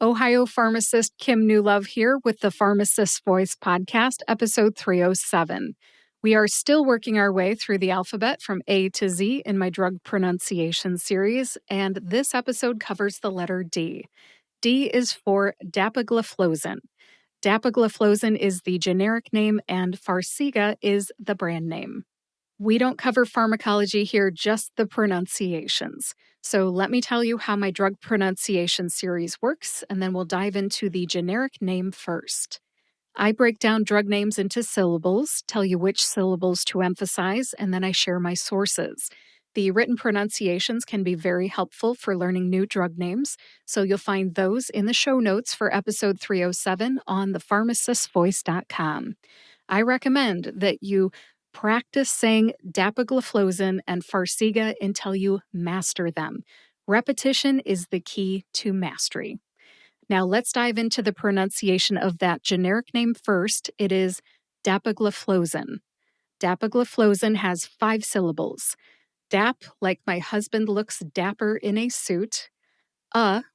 Ohio pharmacist Kim Newlove here with the Pharmacist Voice podcast, episode 307. We are still working our way through the alphabet from A to Z in my drug pronunciation series, and this episode covers the letter D. D is for Dapagliflozin. Dapagliflozin is the generic name, and Farxiga is the brand name. We don't cover pharmacology here, just the pronunciations. So let me tell you how my drug pronunciation series works, and then we'll dive into the generic name first. I break down drug names into syllables, tell you which syllables to emphasize, and then I share my sources. The written pronunciations can be very helpful for learning new drug names, so you'll find those in the show notes for episode 307 on thepharmacistvoice.com. I recommend that you practice saying Dapagliflozin and Farxiga until you master them. Repetition is the key to mastery. Now let's dive into the pronunciation of that generic name first. It is Dapagliflozin. Dapagliflozin has 5 syllables. Dap, like my husband looks dapper in a suit.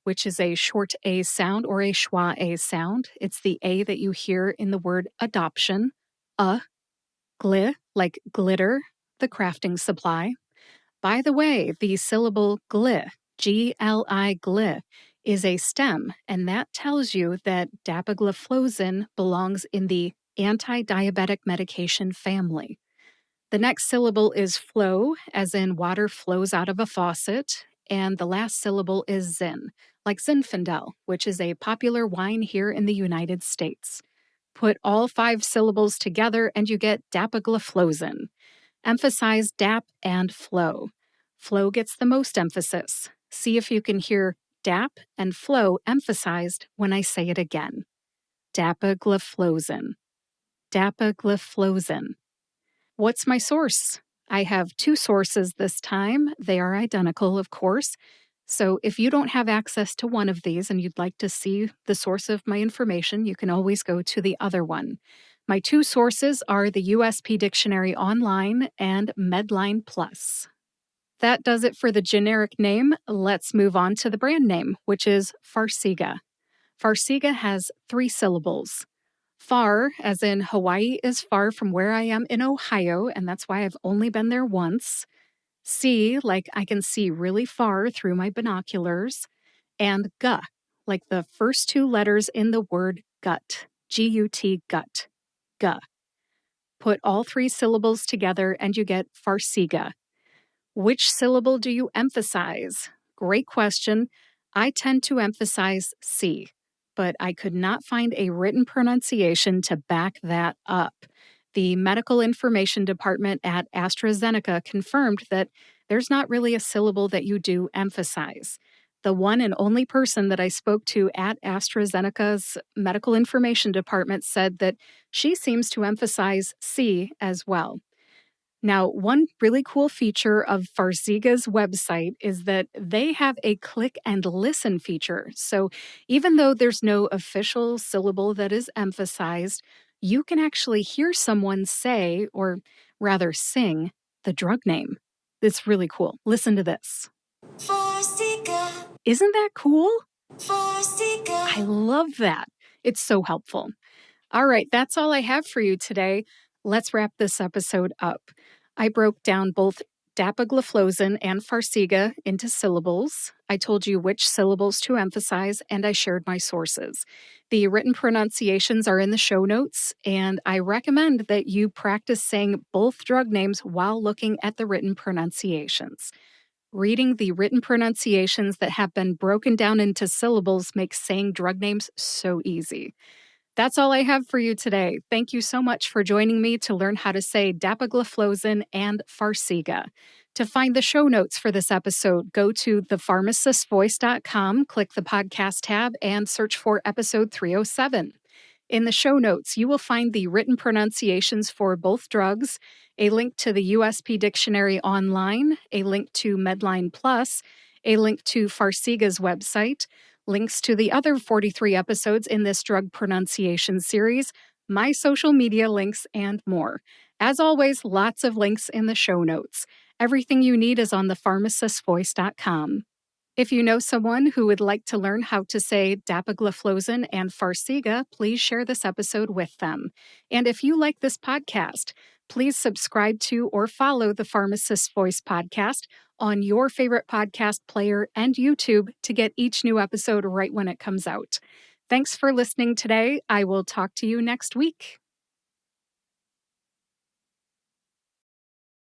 Which is a short A sound or a schwa A sound. It's the A that you hear in the word adoption. Gli, like glitter, the crafting supply. By the way, the syllable gli, G-L-I, gli, is a stem, and that tells you that dapagliflozin belongs in the anti-diabetic medication family. The next syllable is flow, as in water flows out of a faucet, and the last syllable is zin, like Zinfandel, which is a popular wine here in the United States. Put all 5 syllables together and you get dapagliflozin. Emphasize DAP and FLOE. FLOE gets the most emphasis. See if you can hear DAP and FLOE emphasized when I say it again. Dapagliflozin. Dapagliflozin. What's my source? I have 2 sources this time. They are identical, of course. So if you don't have access to one of these and you'd like to see the source of my information, you can always go to the other one. My 2 sources are the USP Dictionary Online and MedlinePlus. That does it for the generic name. Let's move on to the brand name, which is Farxiga. Farxiga has 3 syllables. Far, as in Hawaii, is far from where I am in Ohio, and that's why I've only been there once. See, like I can see really far through my binoculars. And gu, like the first 2 letters in the word gut, G-U-T, gut, gu. Put all 3 syllables together and you get Farxiga. Which syllable do you emphasize? Great question. I tend to emphasize C, but I could not find a written pronunciation to back that up. The medical information department at AstraZeneca confirmed that there's not really a syllable that you do emphasize. The one and only person that I spoke to at AstraZeneca's medical information department said that she seems to emphasize C as well. Now, one really cool feature of Farxiga's website is that they have a click and listen feature. So even though there's no official syllable that is emphasized, you can actually hear someone say, or rather sing, the drug name. It's really cool. Listen to this. Farxiga. Isn't that cool? Farxiga. I love that. It's so helpful. All right, that's all I have for you today. Let's wrap this episode up. I broke down both Dapagliflozin and Farxiga into syllables. I told you which syllables to emphasize, and I shared my sources. The written pronunciations are in the show notes, and I recommend that you practice saying both drug names while looking at the written pronunciations. Reading the written pronunciations that have been broken down into syllables makes saying drug names so easy. That's all I have for you today. Thank you so much for joining me to learn how to say Dapagliflozin and Farxiga. To find the show notes for this episode, go to thepharmacistvoice.com, click the podcast tab, and search for episode 307. In the show notes, you will find the written pronunciations for both drugs, a link to the USP Dictionary Online, a link to MedlinePlus, a link to Farxiga's website, links to the other 43 episodes in this drug pronunciation series, my social media links, and more. As always, lots of links in the show notes. Everything you need is on thepharmacistvoice.com. If you know someone who would like to learn how to say Dapagliflozin and Farxiga, please share this episode with them. And if you like this podcast, please subscribe to or follow the Pharmacist Voice podcast on your favorite podcast player and YouTube to get each new episode right when it comes out. Thanks for listening today. I will talk to you next week.